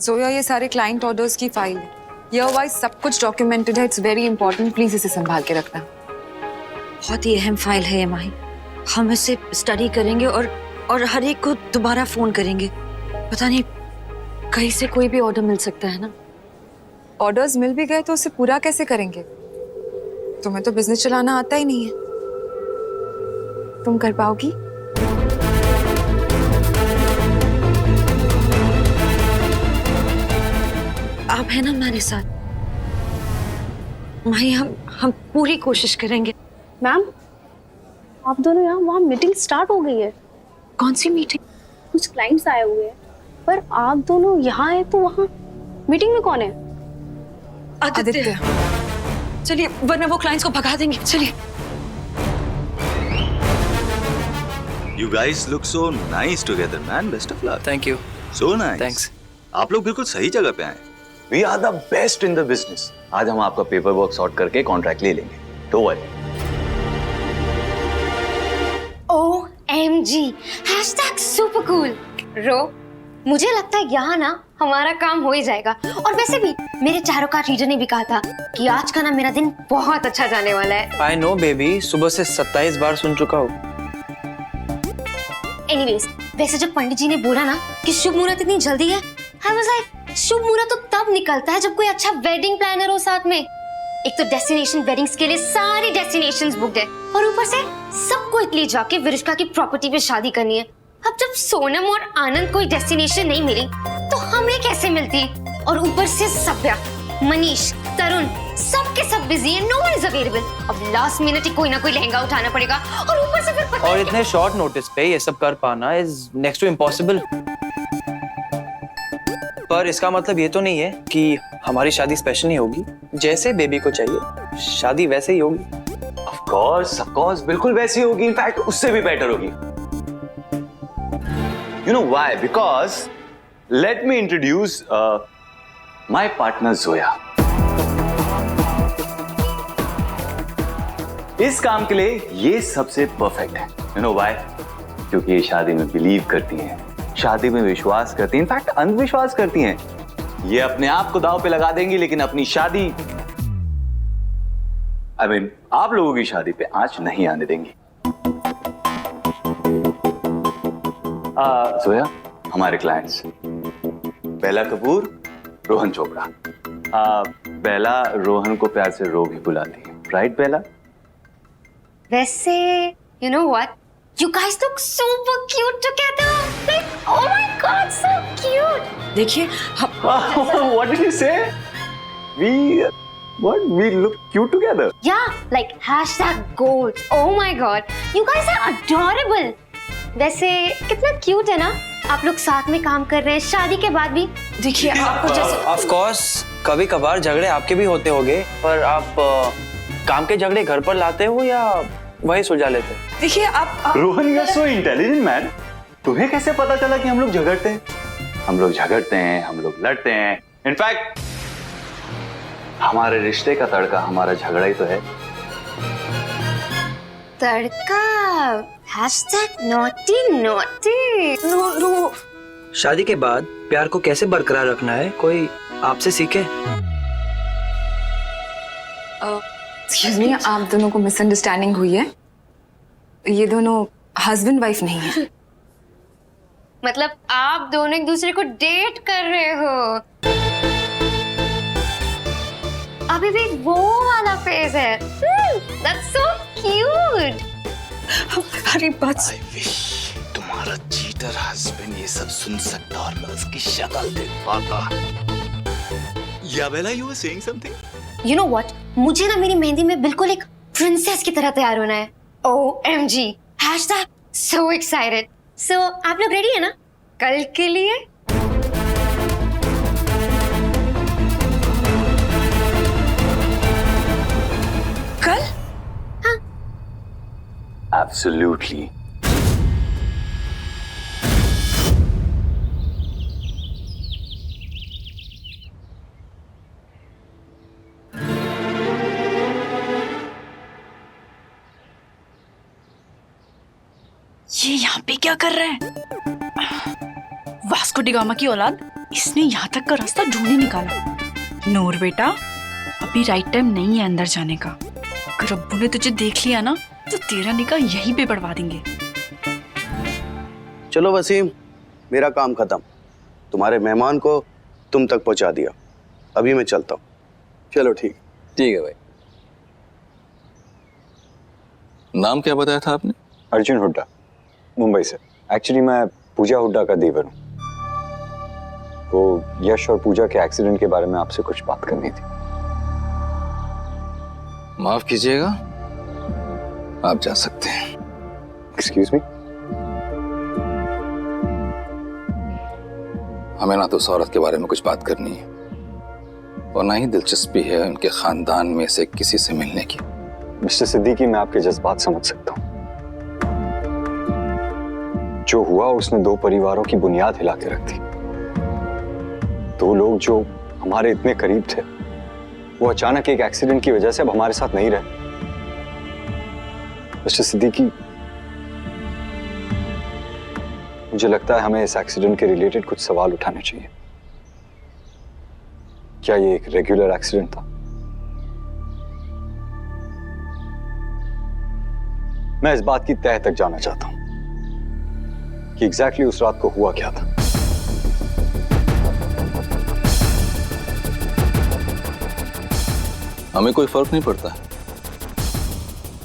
जोया, ये सारे client orders की फाइल है, ईयर वाइज सब कुछ डॉक्यूमेंटेड है। इट्स वेरी इंपॉर्टेंट, प्लीज इसे संभाल के रखना। बहुत ही अहम फाइल है ये माही। हम इसे स्टडी करेंगे और हर एक को दोबारा फोन करेंगे। पता नहीं कहीं से कोई भी ऑर्डर मिल सकता है ना। ऑर्डर्स मिल भी गए तो उसे पूरा कैसे करेंगे? तुम्हें तो बिजनेस चलाना आता ही नहीं है। तुम कर पाओगी? आप है ना हमारे साथ माही। हम पूरी कोशिश करेंगे। मैम, आप दोनों यहाँ, वहाँ मीटिंग स्टार्ट हो गई है। कौन सी मीटिंग? कुछ क्लाइंट्स आए हुए हैं, पर आप दोनों यहाँ हैं तो वहाँ मीटिंग में कौन है? आदित्य। चलिए, वरना वो क्लाइंट्स को भगा देंगे। चलिए। You guys look so nice together, man. Best of luck. Thank you. So nice. Thanks. आप लोग बिल्कुल सही जगह पे आए। We are the best in the business. आज हम आपका पेपर वर्क सॉर्ट करके कॉन्ट्रैक्ट ले लेंगे। Don't worry. OMG, super cool. रो, मुझे लगता है यहाँ ना हमारा काम हो ही जाएगा। और वैसे भी मेरे चारों का रीडर ने भी कहा था कि आज का ना मेरा दिन बहुत अच्छा जाने वाला है। I know baby, सुबह से 27 बार सुन चुका हूँ। एनीवेज, वैसे जब पंडित जी ने बोला ना कि शुभ मुहूर्त इतनी जल्दी है, I was like, शुभ मुहूर्त तो तब निकलता है जब कोई अच्छा वेडिंग प्लानर हो साथ में। एक तो डेस्टिनेशन वेडिंग्स के लिए सारी डेस्टिनेशंस बुक्ड है और ऊपर से सबको इटली जाके विरुष्का की प्रॉपर्टी पे शादी करनी है। अब जब सोनम और आनंद कोई डेस्टिनेशन नहीं मिली तो हमें कैसे मिलती? और ऊपर से सभ्या, मनीष, तरुण सबके सब बिजी हैं, नो वन इज अवेलेबल। अब लास्ट मिनट ही कोई ना कोई लहंगा उठाना पड़ेगा और ऊपर से फिर पता और नहीं इतने शॉर्ट नोटिस पे ये सब कर पाना इज नेक्स्ट टू इम्पॉसिबल। पर इसका मतलब ये तो नहीं है कि हमारी शादी स्पेशल नहीं होगी। जैसे बेबी को चाहिए शादी वैसे ही होगी। Of course, बिल्कुल वैसी होगी। इनफैक्ट उससे भी बेटर होगी। You know why? Because let me introduce my partner Zoya. इस काम के लिए ये सबसे परफेक्ट है। You know why? क्योंकि ये शादी में बिलीव करती हैं, शादी में विश्वास करती हैं, इनफैक्ट अंधविश्वास करती हैं। ये अपने आप को दांव पे लगा देंगी लेकिन अपनी शादी, I mean, आप लोगों की शादी पे आंच नहीं आने देंगी। जोया, हमारे क्लाइंट्स बेला कपूर, रोहन चोपड़ा। बेला रोहन को प्यार से रो भी बुलाती है, राइट बेला? वैसे you know what? You guys look super cute together. Like, oh my god, so cute. देखिए, हम What did you say? We look cute together. Yeah, like #goals. Oh my god, you guys are adorable. वैसे कितना cute है ना आप लोग साथ में काम कर रहे हैं शादी के बाद भी। देखिए, आपको जैसे ऑफ कोर्स कभी कभार झगड़े आपके भी होते होंगे, पर आप काम के झगड़े घर पर लाते हो या वही सुलझा लेते हो? देखिए, आप Rohan, you are so intelligent man. तुम्हें कैसे पता चला कि हम लोग झगड़ते हैं? हम लोग झगड़ते हैं, हम लोग लड़ते हैं। इनफैक्ट हमारे रिश्ते का तड़का हमारा झगड़ा ही तो है। तड़का #naughty naughty। नो शादी के बाद प्यार को कैसे बरकरार रखना है, कोई आपसे सीखे। एक्सक्यूज मी, आप दोनों को मिसअंडरस्टैंडिंग हुई है। ये दोनों हस्बैंड वाइफ नहीं है। मतलब आप दोनों एक दूसरे को डेट कर रहे हो? अभी भी वो वाला फेज है। That's so cute। अरे बस I wish तुम्हारा चीटर हस्बैंड ये सब सुन सकता और मैं उसकी शक्ल देख पाता। या बेला, you were saying something? You know what? मुझे ना मेरी मेहंदी में बिल्कुल एक प्रिंसेस की तरह तैयार होना है। OMG, #so excited। So आप लोग रेडी है ना कल के लिए? कल Absolutely. ये यहाँ पे क्या कर रहे हैं? वास्को डी गामा की औलाद इसने यहाँ तक का रास्ता ढूंढे निकाला। नूर बेटा, अभी राइट टाइम नहीं है अंदर जाने का। अगर अब्बू ने तुझे देख लिया ना तो तेरा निकाह यहीं पे बढ़वा देंगे। चलो वसीम, मेरा काम खत्म। तुम्हारे मेहमान को तुम तक पहुंचा दिया। अभी मैं चलता हूँ। चलो ठीक है भाई। नाम क्या बताया था आपने? अर्जुन हुड्डा, मुंबई से। एक्चुअली मैं पूजा हुड्डा का देवर हूँ। वो यश और पूजा के एक्सीडेंट के बारे में आपसे कुछ बात करनी थी। माफ कीजिएगा, आप जा सकते हैं। Excuse me. हमें ना तो उस औरत के बारे में कुछ बात करनी है और ना ही दिलचस्पी है उनके खानदान में से किसी से मिलने की। मिस्टर सिद्दीकी, मैं आपके जज्बात समझ सकता हूँ। जो हुआ उसने दो परिवारों की बुनियाद हिला के रख दी। दो लोग जो हमारे इतने करीब थे, वो अचानक एक एक्सीडेंट की वजह से अब हमारे साथ नहीं रहे। मिस्टर सिद्दीकी, मुझे लगता है हमें इस एक्सीडेंट के रिलेटेड कुछ सवाल उठाने चाहिए। क्या ये एक रेगुलर एक्सीडेंट था? मैं इस बात की तह तक जाना चाहता हूं कि एग्जैक्टली उस रात को हुआ क्या था। हमें कोई फर्क नहीं पड़ता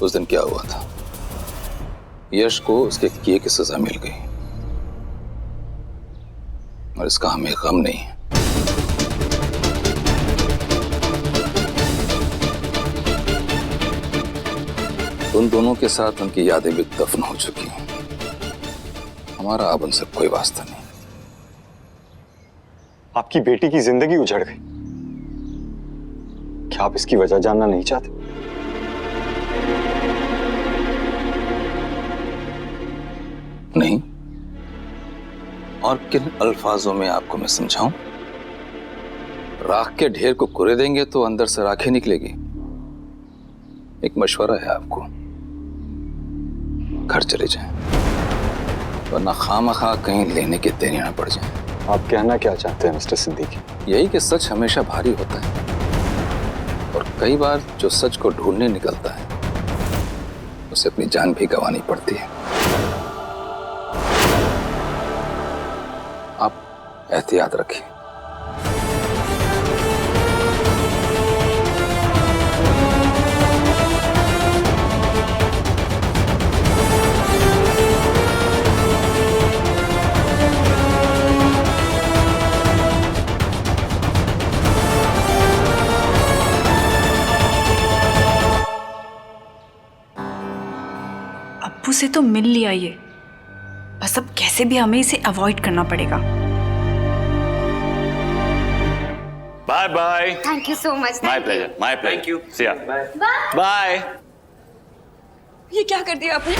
उस दिन क्या हुआ था। यश को उसके किए की सजा मिल गई और इसका हमें गम नहीं है। उन दोनों के साथ उनकी यादें भी दफन हो चुकी हैं। हमारा अब उनसे कोई वास्ता नहीं। आपकी बेटी की जिंदगी उजड़ गई। क्या आप इसकी वजह जानना नहीं चाहते? नहीं। और किन अल्फाजों में आपको मैं समझाऊं? राख के ढेर को कुरे देंगे तो अंदर से राखें निकलेगी। एक मशवरा है आपको, घर चले जाएं, वरना खामखा कहीं लेने के देने ना पड़ जाएं। आप कहना क्या चाहते हैं मिस्टर सिद्दीकी? यही कि सच हमेशा भारी होता है और कई बार जो सच को ढूंढने निकलता है उसे अपनी जान भी गंवानी पड़ती है। आप एहतियात रखें। अब्बू से तो मिल लिया ये, बस अब कैसे भी हमें इसे अवॉइड करना पड़ेगा। Bye bye. Thank you so much. My pleasure, my pleasure. Thank you. See ya. Bye. ये क्या कर दिया आपने?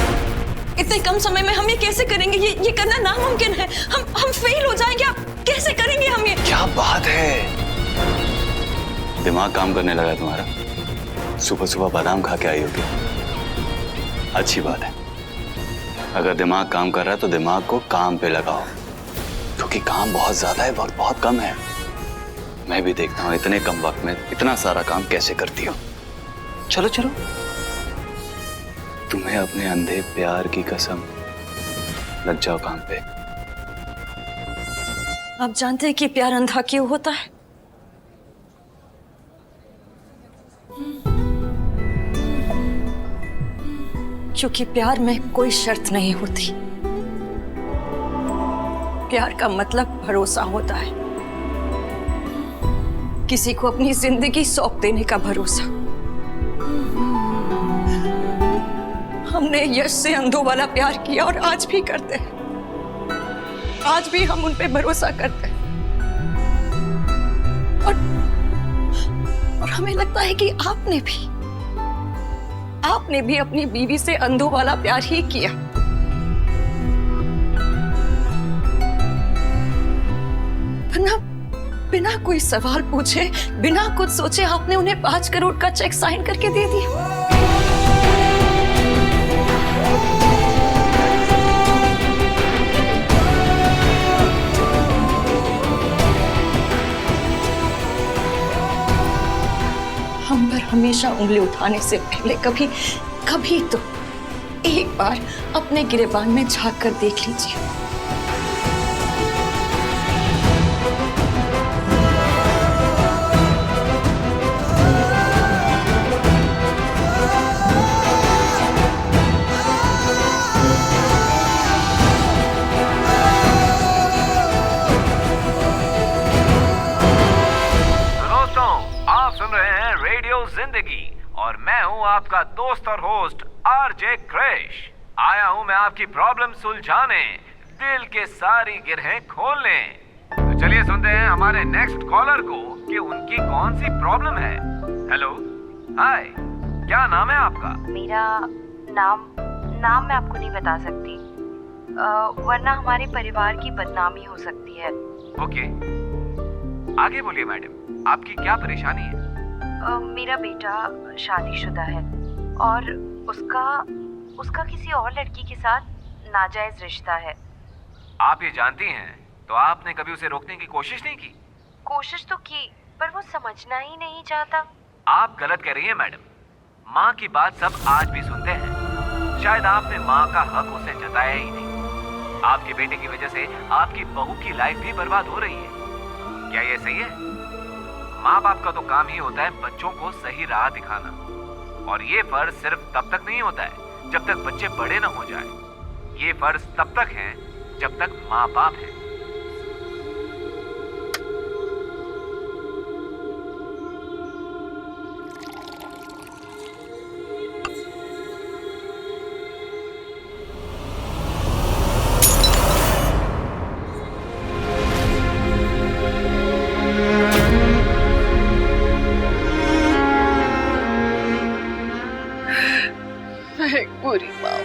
इतने कम समय में हम ये कैसे करेंगे? ये करना नामुमकिन है। हम फेल हो जाएंगे। आप कैसे करेंगे हम ये? क्या बात है, दिमाग काम करने लगा तुम्हारा। सुबह सुबह बादाम खा के आई होगी। अच्छी बात है। अगर दिमाग काम कर रहा है तो दिमाग को काम पे लगाओ, क्योंकि काम बहुत ज्यादा है, वक्त बहुत कम है। मैं भी देखता हूँ इतने कम वक्त में इतना सारा काम कैसे करती हो। चलो चलो, तुम्हें अपने अंधे प्यार की कसम, लग जाओ काम पे। आप जानते हैं कि प्यार अंधा क्यों होता है? क्योंकि प्यार में कोई शर्त नहीं होती। प्यार का मतलब भरोसा होता है, किसी को अपनी जिंदगी सौंप देने का भरोसा। हमने यश से अंधों वाला प्यार किया और आज भी करते हैं। आज भी हम उन पे भरोसा करते हैं और हमें लगता है कि आपने भी अपनी बीवी से अंधों वाला प्यार ही किया। बिना कोई सवाल पूछे, बिना कुछ सोचे आपने उन्हें 5 करोड़ का चेक साइन करके दे दिया। हमेशा उंगली उठाने से पहले कभी कभी तो एक बार अपने गिरेबान में झांक कर देख लीजिए। जिंदगी और मैं हूं आपका दोस्त और होस्ट आरजे क्रिश। आया हूं मैं आपकी प्रॉब्लम सुलझाने, दिल के सारी गिरहें खोलने। तो चलिए सुनते हैं हमारे नेक्स्ट कॉलर को कि उनकी कौन सी प्रॉब्लम है। हेलो, हाय, क्या नाम है आपका? मेरा नाम मैं आपको नहीं बता सकती, वरना हमारे परिवार की बदनामी हो सकती है। ओके, आगे बोलिए मैडम, आपकी क्या परेशानी है? मेरा बेटा शादीशुदा है और उसका किसी और लड़की के साथ नाजायज रिश्ता है। आप ये जानती हैं तो आपने कभी उसे रोकने की कोशिश नहीं की? कोशिश तो की, पर वो समझना ही नहीं चाहता। आप गलत कह रही हैं मैडम। माँ की बात सब आज भी सुनते हैं। शायद आपने माँ का हक उसे जताया ही नहीं। आपके बेटे की वजह से आपकी बहू की लाइफ भी बर्बाद हो रही है। क्या ये सही है? माँ बाप का तो काम ही होता है बच्चों को सही राह दिखाना, और ये फर्ज सिर्फ तब तक नहीं होता है जब तक बच्चे बड़े न हो जाएं। ये फर्ज तब तक है जब तक माँ बाप है। बुरी माँ,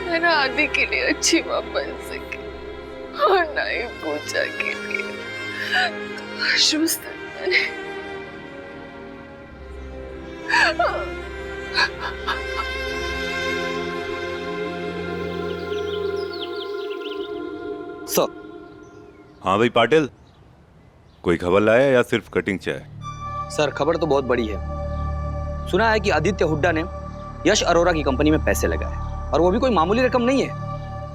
मैं ना आदि के लिए अच्छी माँ बन सकी और ना ही पूजा के लिए मैंने। सर। हाँ भाई पाटिल, कोई खबर लाया या सिर्फ कटिंग चाय? सर, खबर तो बहुत बड़ी है। सुना है कि आदित्य हुड्डा ने यश अरोरा की कंपनी में पैसे लगाए, और वो भी कोई मामूली रकम नहीं है,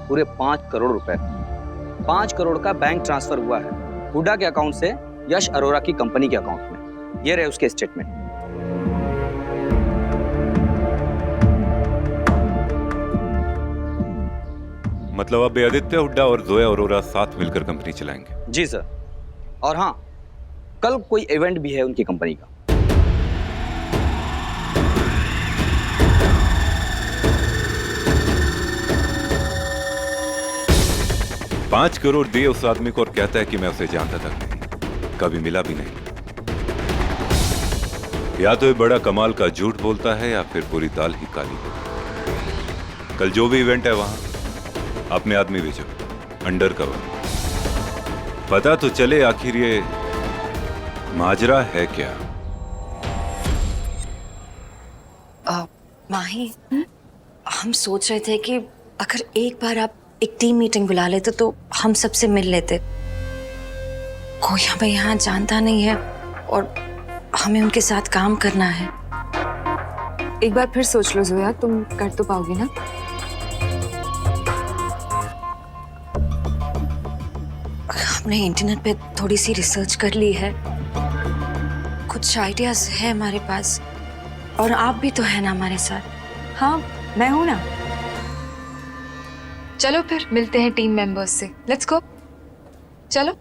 पूरे 5 करोड़ रुपए। 5 करोड़ का बैंक ट्रांसफर हुआ है हुड्डा के अकाउंट से यश अरोरा की कंपनी के अकाउंट में। ये रहे उसके स्टेटमेंट। मतलब अब आदित्य हुड्डा और जोया अरोरा साथ मिलकर कंपनी चलाएंगे? जी सर, और हाँ, कल कोई इवेंट भी है उनकी कंपनी का। 5 करोड़ दिए उस आदमी को और कहता है कि मैं उसे जानता तक नहीं, कभी मिला भी नहीं। या तो ये बड़ा कमाल का झूठ बोलता है या फिर पूरी दाल ही काली। कल जो भी इवेंट है वहां अपने आदमी भेजो, अंडर कवर। पता तो चले आखिर ये माजरा है क्या। माही, हम सोच रहे थे कि अगर एक बार आप एक टीम मीटिंग बुला लेते तो हम सबसे मिल लेते। कोई हमें यहाँ जानता नहीं है और हमें उनके साथ काम करना है। एक बार फिर सोच लो जोया, तुम कर तो पाओगी ना? हमने इंटरनेट पे थोड़ी सी रिसर्च कर ली है, कुछ आइडियाज है हमारे पास, और आप भी तो है ना हमारे साथ। हाँ, मैं हूं ना। चलो फिर मिलते हैं टीम मेंबर्स से। लेट्स गो, चलो।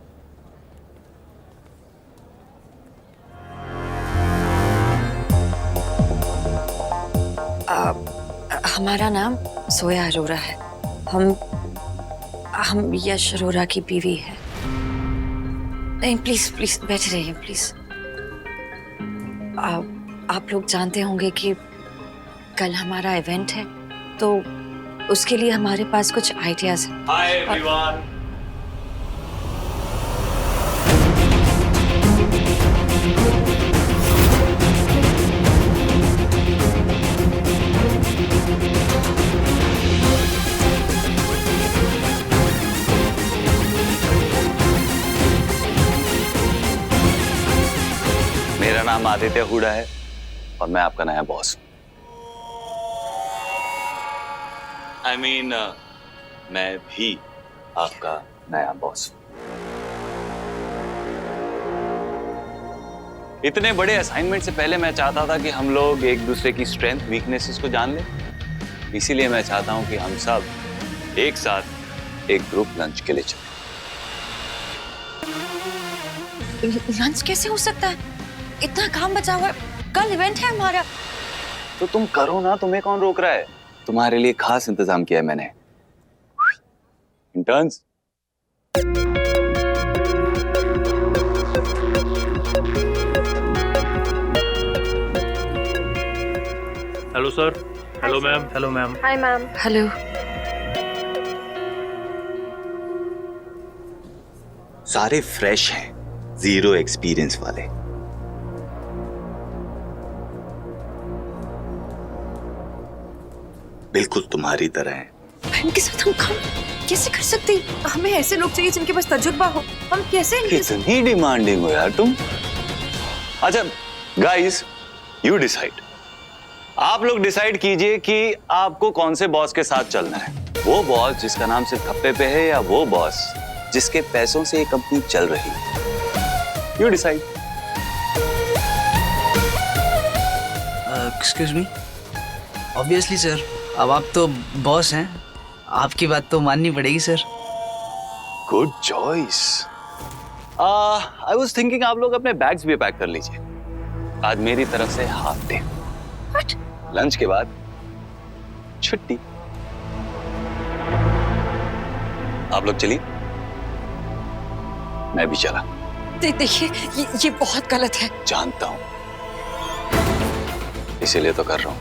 हमारा नाम सोया अरोरा है। हम यश अरोरा की बीवी है। नहीं, प्लीज प्लीज बैठे रहिए प्लीज। आप लोग जानते होंगे कि कल हमारा इवेंट है, तो उसके लिए हमारे पास कुछ आइडियाज हैं। Hi everyone. मेरा मेरा नाम आदित्य हुडा है और मैं आपका नया बॉस हूं। I mean, मैं भी आपका नया बॉस हूं। इतने बड़े असाइनमेंट से पहले मैं चाहता था कि हम लोग एक दूसरे की स्ट्रेंथ वीकनेसेस को जान लें। इसीलिए मैं चाहता हूं कि हम सब एक साथ एक ग्रुप लंच के लिए चलें। लंच कैसे हो सकता है? इतना काम बचा हुआ है, कल इवेंट है हमारा। तो तुम करो ना, तुम्हें कौन रोक रहा है? तुम्हारे लिए खास इंतजाम किया है मैंने। Interns, hello sir. Hello ma'am. Hello ma'am. Hi ma'am. Hello. सारे फ्रेश हैं, जीरो एक्सपीरियंस वाले। बिल्कुल तुम्हारी तरह हैं। बहन के साथ हम काम कैसे कर सकते हैं? हमें ऐसे लोग चाहिए जिनके पास तजुर्बा हो। हम कैसे कितनी डिमांडिंग हो यार तुम। अच्छा गाइस, यू डिसाइड। आप लोग डिसाइड कीजिए कि आपको कौन से बॉस के साथ चलना है। वो बॉस जिसका नाम सिर्फ थप्पे पे है, या वो बॉस जिसके पैसों से ये कंपनी चल रही है। You decide. Excuse me. Obviously sir, अब आप तो बॉस हैं, आपकी बात तो माननी पड़ेगी sir. Good choice. I was thinking आप लोग अपने बैग्स भी पैक कर लीजिए। आज मेरी तरफ से हाफ डे। लंच के बाद छुट्टी। आप लोग चलिए, मैं भी चला। देखिए ये बहुत गलत है। जानता हूं, इसीलिए तो कर रहा हूं।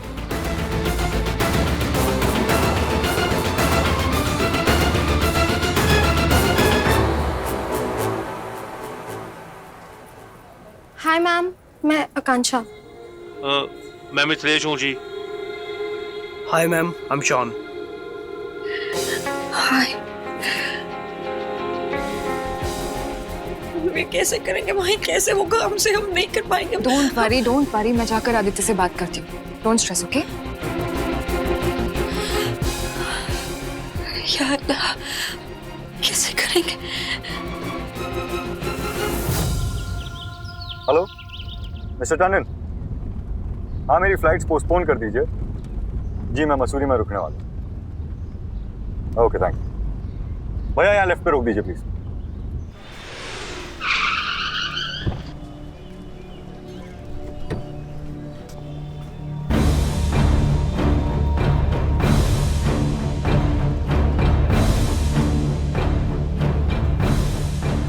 हाय मैम, मैं आकांक्षा। मैं मिथिलेश हूँ ji. Hi ma'am, I am Sean. Hi. वे कैसे करेंगे वहीं, कैसे होगा हमसे? हम नहीं कर पाएंगे। डोंट वरी, मैं जाकर आदित्य से बात करती हूँ। Don't stress, okay? यार कैसे करेंगे? हेलो मिस्टर टंडन, हाँ मेरी फ्लाइट्स पोस्टपोन कर दीजिए जी, मैं मसूरी में रुकने वाला हूँ। ओके थैंक यू भैया, यहाँ लेफ्ट पे रोक दीजिए प्लीज।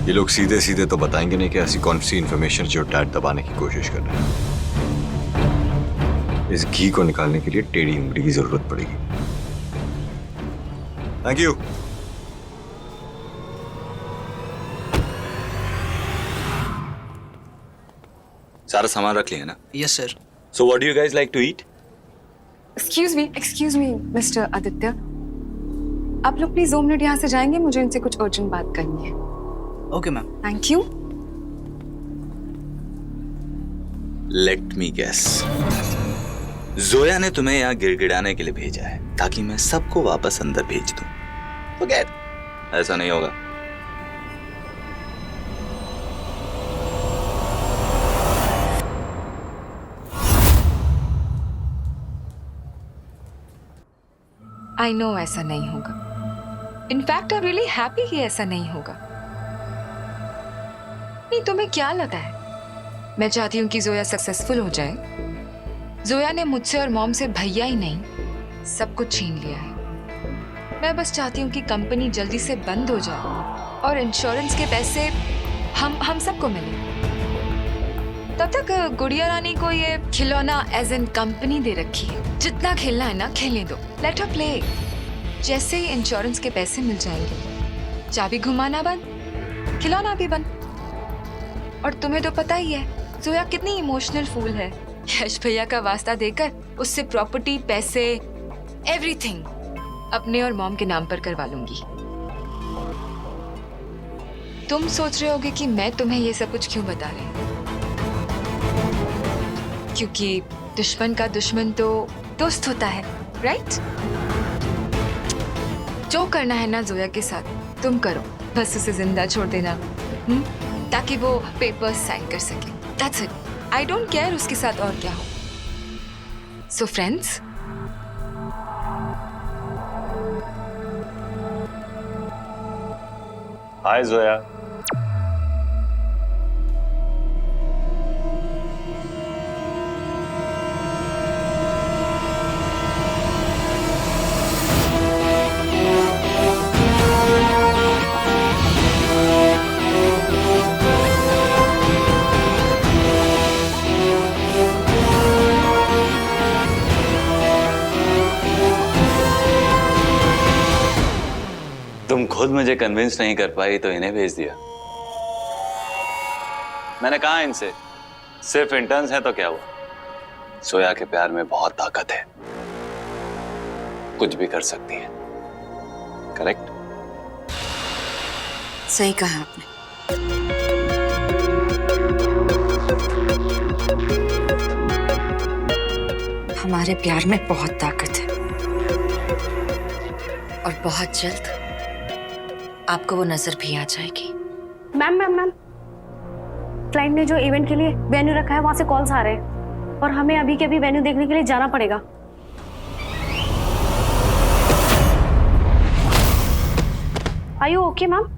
ये लोग सीधे सीधे तो बताएंगे नहीं कि ऐसी कौन सी इंफॉर्मेशन जो डैड दबाने की कोशिश कर रहे हैं। इस घी को निकालने के लिए टेढ़ी उंगली की जरूरत पड़ेगी। Thank you. सारा सामान रख लिया ना? Yes sir. So what do you guys like to eat? Excuse me mister Aditya, आप लोग प्लीज 2 मिनट यहाँ से जाएंगे, मुझे इनसे कुछ अर्जेंट बात करनी है। Okay ma'am. Thank you. Let me guess, Zoya ने तुम्हें यहाँ गिड़गिड़ाने के लिए भेजा है ताकि मैं सबको वापस अंदर भेज दूं। तो क्या ऐसा नहीं होगा? आई नो ऐसा नहीं होगा। इनफैक्ट आई रियली हैप्पी कि ऐसा नहीं होगा। नहीं, तुम्हें क्या लगा है? मैं चाहती हूँ कि जोया सक्सेसफुल हो जाए। जोया ने मुझसे और मॉम से भैया ही नहीं, सब कुछ छीन लिया है। मैं बस चाहती हूँ कि कंपनी जल्दी से बंद हो जाए और इंश्योरेंस के पैसे हम सबको मिले। तब तक गुड़िया रानी को ये खिलौना एज एन कंपनी दे रखी है। जितना खेलना है ना खेलने दो, लेट हर प्ले। जैसे ही इंश्योरेंस के पैसे मिल जाएंगे, चाबी घुमाना बंद, खिलौना भी बंद। और तुम्हें तो पता ही है जोया कितनी इमोशनल फूल है। यश भैया का वास्ता देकर उससे प्रॉपर्टी, पैसे, एवरीथिंग अपने और मॉम के नाम पर करवा लूंगी। तुम सोच रहे होगे कि मैं तुम्हें ये सब कुछ क्यों बता रही हूँ। क्योंकि दुश्मन का दुश्मन तो दोस्त होता है, राइट? जो करना है ना जोया के साथ तुम करो, बस उसे जिंदा छोड़ देना, ताकि वो पेपर्स साइन कर सके। That's it. I don't care उसके साथ और क्या हो। सो फ्रेंड्स, हाय जोया। तुम खुद मुझे कन्विंस नहीं कर पाई तो इन्हें भेज दिया। मैंने कहा इनसे सिर्फ इंटर्न्स हैं तो क्या हुआ, सोया के प्यार में बहुत ताकत है, कुछ भी कर सकती है। करेक्ट? सही कहा आपने। हमारे प्यार में बहुत ताकत है और बहुत जल्द आपको वो नजर भी आ जाएगी। मैम क्लाइंट ने जो इवेंट के लिए वेन्यू रखा है वहां से कॉल्स आ रहे हैं और हमें अभी के अभी वेन्यू देखने के लिए जाना पड़ेगा। Are you okay ma'am?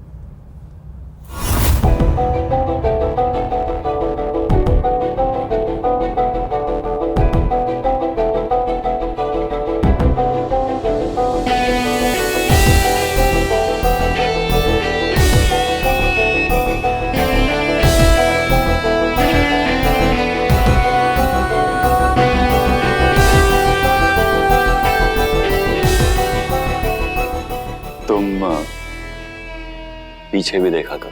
पीछे भी देखा करो,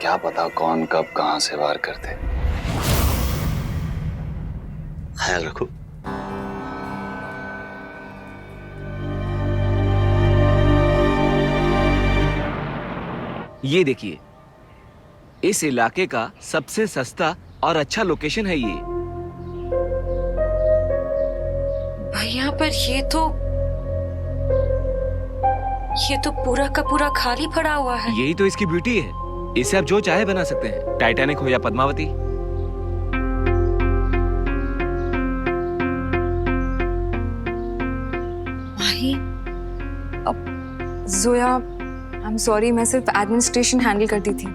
क्या पता कौन कब कहां से वार करते। ख्याल रखो। ये देखिए, इस इलाके का सबसे सस्ता और अच्छा लोकेशन है ये। भैया पर ये तो पूरा का पूरा खाली पड़ा हुआ है। यही तो इसकी ब्यूटी है, इसे आप जो चाहे बना सकते हैं, टाइटैनिक हो या पद्मावती। भाई, अब जोया, आई एम सॉरी, मैं सिर्फ एडमिनिस्ट्रेशन हैंडल करती थी,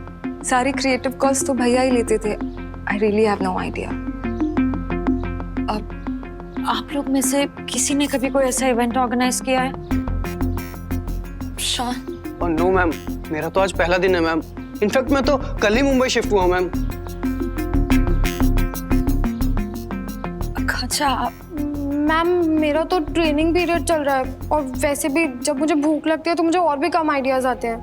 सारे क्रिएटिव कॉल्स तो भैया ही लेते थे। I really have no idea. अब आप लोग में से किसी ने कभी कोई ऐसा इवेंट ऑर्गेनाइज किया है? नो मैम, मेरा तो आज पहला दिन है मैम। इनफैक्ट मैं तो कल ही मुंबई शिफ्ट हुआ मैम। अच्छा मैम, मेरा तो ट्रेनिंग पीरियड चल रहा है और वैसे भी जब मुझे भूख लगती है तो मुझे और भी कम आइडियाज आते हैं।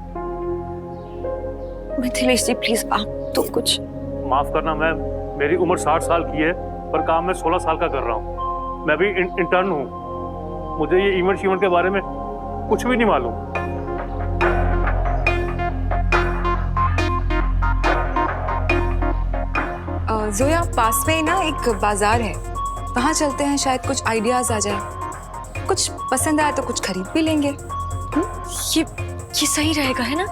मिथिलेश जी प्लीज आप तो कुछ। माफ करना मैम, मेरी उम्र 60 साल की है पर काम मैं 16 साल का कर रहा हूँ। मैं भी इंटर्न हूँ, मुझे ये इवेंट के बारे में कुछ भी नहीं मालूम। जोया, पास में ना एक बाजार है, वहां चलते हैं, शायद कुछ आइडियाज आ जाए, कुछ पसंद आए तो कुछ खरीद भी लेंगे। ये सही रहेगा, है ना?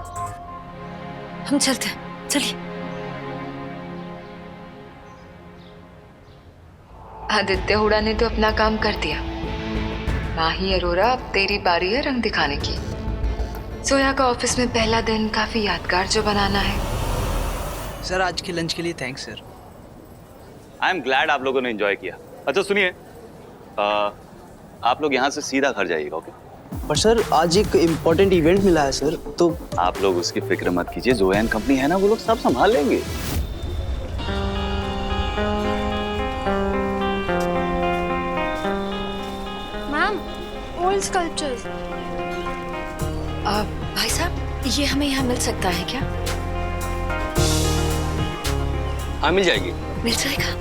हम चलते हैं, चलिए। आदित्य हुडा ने तो अपना काम कर दिया। माही अरोरा, अब तेरी बारी है रंग दिखाने की। जोया का ऑफिस में पहला दिन काफी यादगार जो बनाना है। सर, आज के लंच के लिए thanks sir. I am glad आप लोगों ने एंजॉय किया। अच्छा सुनिए, आप लोग यहाँ से सीधा घर जाइएगा, ओके? पर सर, आज एक इम्पोर्टेंट इवेंट मिला है सर, तो आप लोग उसकी फिक्र मत कीजिए, जोया एंड कंपनी है ना, वो लोग सब संभाल लेंगे। Ma'am, old sculptures. भाई साहब, ये हमें यहाँ मिल सकता है क्या? हाँ, मिल जाएगी। मिल जाएगा।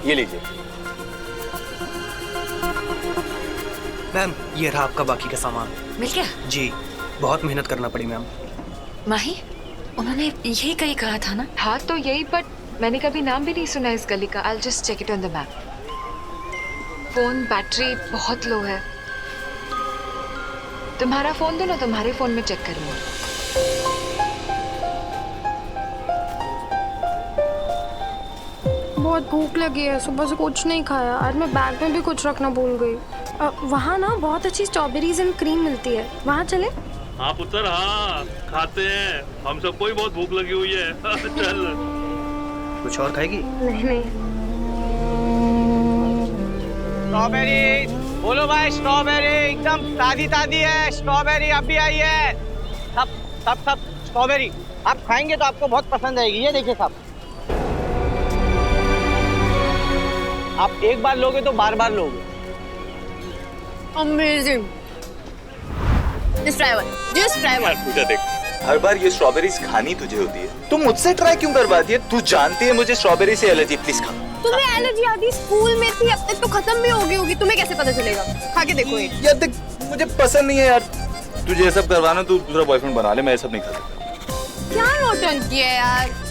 ये लीजिए मैम, ये रहा आपका बाकी का सामान। मिल गया? जी, बहुत मेहनत करना पड़ी मैम। माही, उन्होंने यही कहीं कहा था ना? हाँ तो यही, बट मैंने कभी नाम भी नहीं सुना इस गली का। I'll just check it on the map. Phone battery बहुत लो है। तुम्हारा फोन दो ना, तुम्हारे फोन में चेक करूंगा। बहुत भूख लगी है, सुबह से कुछ नहीं खाया। आज मैं बैग में भी कुछ रखना भूल गई। वहाँ ना बहुत अच्छी स्ट्रॉबेरीज एंड क्रीम मिलती है, वहाँ चले? हाँ पुत्र, हाँ खाते हैं। हम सबको ही बहुत भूख लगी हुई है। चल। कुछ और खाएगी? नहीं नहीं। स्ट्रॉबेरी बोलो भाई, स्ट्रॉबेरी एकदम ताजी ताजी है, स्ट्रॉबेरी अभी आई है। सब सब सब स्ट्रॉबेरी आप खाएंगे तो आपको बहुत पसंद आएगी। ये देखिए साहब, आप एक बार लोगे तो बार बार लोगे। Amazing. Just try one. Pooja देख, हर बार ये स्ट्रॉबेरीज खानी तुझे होती है, तू मुझसे ट्राई क्यों करवाती है? तू जानती है मुझे स्ट्रॉबेरी से एलर्जी। प्लीज खा। तुम्हें एलर्जी आती स्कूल में थी, अब तक तो खत्म भी हो गई होगी। तुम्हें कैसे पता चलेगा? खा के देखो ये। यार देख, मुझे पसंद नहीं है यार। तुझे ये सब करवाना, तू दूसरा बॉयफ्रेंड बना ले, मैं ये सब नहीं खा सकता। क्या नौटंकी है यार।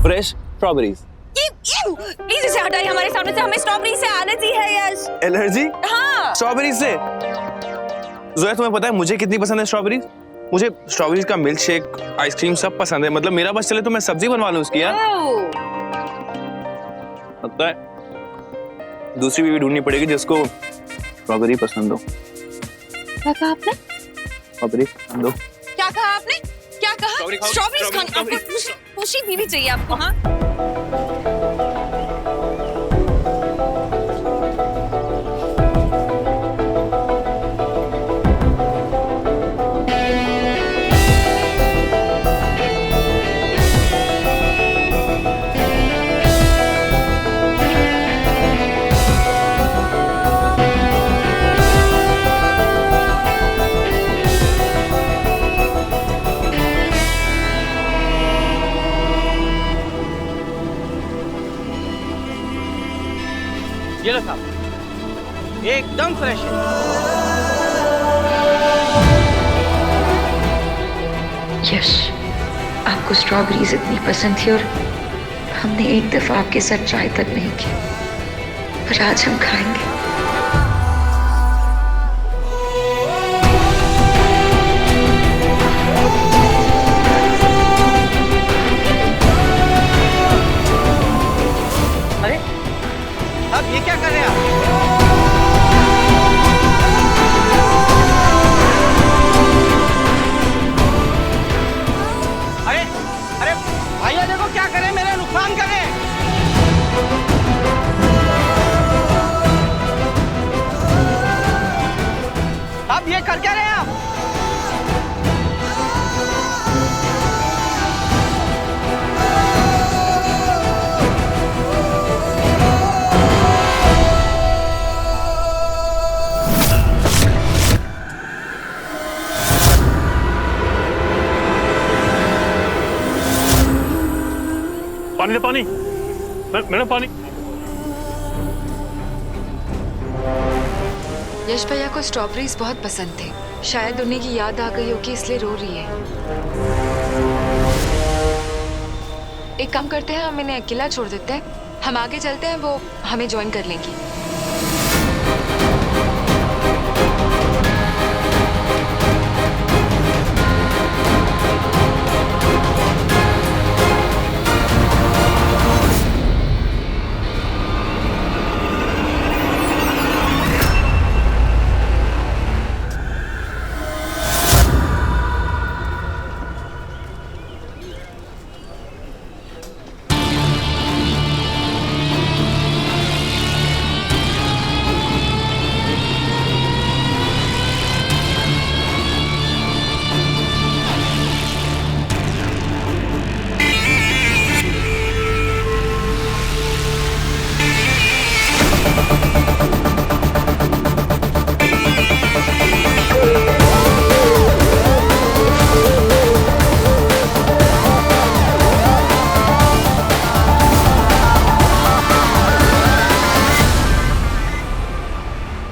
Fresh strawberries. प्लीज इसे हटाइए हमारे सामने से। हमें स्ट्रॉबेरी से एलर्जी है यश। एलर्जी? हाँ। स्ट्रॉबेरी से? जोया, तुम्हें पता है मुझे कितनी पसंद है स्ट्रॉबेरी? मुझे स्ट्रॉबेरीज का मिल्क शेक, आइसक्रीम सब पसंद है। मतलब मेरा बस चले तो मैं सब्जी बनवा लूं उसकी यार। लगता है दूसरी बीवी ढूंढनी पड़ेगी जिसको स्ट्रॉबेरी पसंद हो। क्या कहा आपने? स्ट्रॉबेरी पसंद हो। क्या कहा आपने? क्या कहा? स्ट्रॉबेरीज खानी आपको? दूसरी बीवी चाहिए आपको? हाँ। ये लो साहब, एकदम फ्रेश है। यश, आपको स्ट्रॉबेरीज इतनी पसंद थी और हमने एक दफा आपके साथ ट्राई तक नहीं की, पर आज हम खाएंगे। अरे अब ये क्या कर रहे हैं आप? अरे अरे भैया देखो क्या करे, मेरे नुकसान करे। अब ये कर क्या रहे हैं आप? पानी दे, पानी। मैडम पानी। यश भैया को स्ट्रॉबेरीज बहुत पसंद थे, शायद उन्हीं की याद आ गई होगी इसलिए रो रही है। एक काम करते हैं, हम इन्हें अकेला छोड़ देते हैं, हम आगे चलते हैं, वो हमें ज्वाइन कर लेंगी।